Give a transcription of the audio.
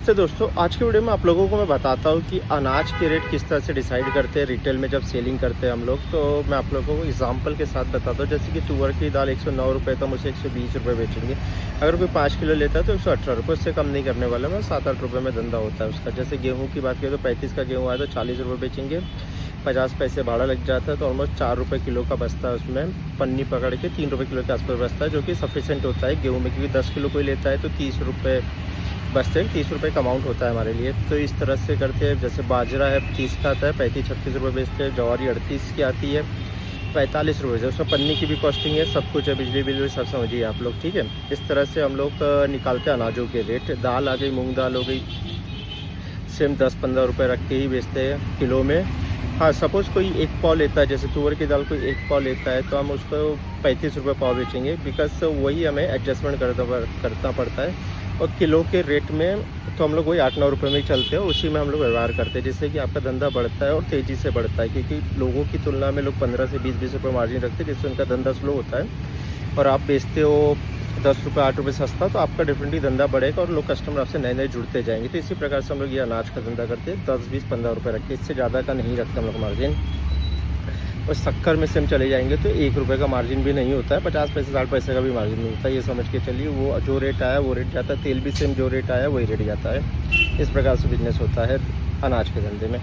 तो दोस्तों आज के वीडियो में आप लोगों को मैं बताता हूँ कि अनाज के रेट किस तरह से डिसाइड करते हैं रिटेल में जब सेलिंग करते हैं हम लोग। तो मैं आप लोगों को एग्जांपल के साथ बताता हूँ, जैसे कि तुअर की दाल 109 रुपये तो हम उसे 120 रुपये बेचेंगे। अगर कोई 5 किलो लेता है तो 118 रुपये, उससे कम नहीं करने वाला। मैं 7-8 रुपये में धंधा होता है उसका। जैसे गेहूँ की बात करें तो 35 का गेहूँ आया तो 40 रुपये बेचेंगे, 50 पैसे भाड़ा लग जाता है, तो ऑलमोस्ट 4 रुपये किलो का बस्ता है। उसमें पन्नी पकड़ के 3 रुपये किलो के आसपास बस्ता है, जो कि सफिशेंट होता है गेहूँ में, क्योंकि 10 किलो कोई लेता है तो 30 रुपये बचते हैं। 30 रुपये का अमाउंट होता है हमारे लिए। तो इस तरह से करते हैं। जैसे बाजरा है 30 का आता है, 35-36 रुपये बेचते हैं। जवारी 38 की आती है, 45 रुपये से। उसमें पन्नी की भी कॉस्टिंग है, सब कुछ है, बिजली बिल सब समझिए आप लोग, ठीक है। इस तरह से हम लोग निकालते हैं अनाजों के रेट। दाल आ गई, मूंग दाल हो गई, सेम 10-15 रुपये रख के ही बेचते हैं किलो में। हाँ, सपोज़ कोई 1 पाव लेता है, जैसे तुअर की दाल कोई 1 पाव लेता है तो हम उसको 35 रुपये पाव बेचेंगे, बिकॉज वही हमें एडजस्टमेंट करना पड़ता है। और किलो के रेट में तो हम लोग वही 8-9 रुपये में ही चलते हैं, उसी में हम लोग व्यवहार करते हैं, जिससे कि आपका धंधा बढ़ता है और तेज़ी से बढ़ता है। क्योंकि लोगों की तुलना में लोग 15 से 20-20 रुपये मार्जिन रखते हैं, जिससे उनका धंधा स्लो होता है। और आप बेचते हो 10 रुपये 8 रुपये सस्ता, तो आपका डेफिनेटली धंधा बढ़ेगा और लोग कस्टमर आपसे नए नए जुड़ते जाएंगे। तो इसी प्रकार से हम लोग ये अनाज का धंधा करते हैं, 10-20-15 रुपये रख के, इससे ज़्यादा का नहीं रखते हम लोग मार्जिन। और शक्कर में से हम चले जाएंगे तो 1 रुपये का मार्जिन भी नहीं होता है, 50 पैसे 60 पैसे का भी मार्जिन नहीं होता है। ये समझ के चलिए, वो जो रेट आया वो रेट जाता है। तेल भी सेम जो रेट आया वही रेट जाता है। इस प्रकार से बिजनेस होता है अनाज के धंधे में।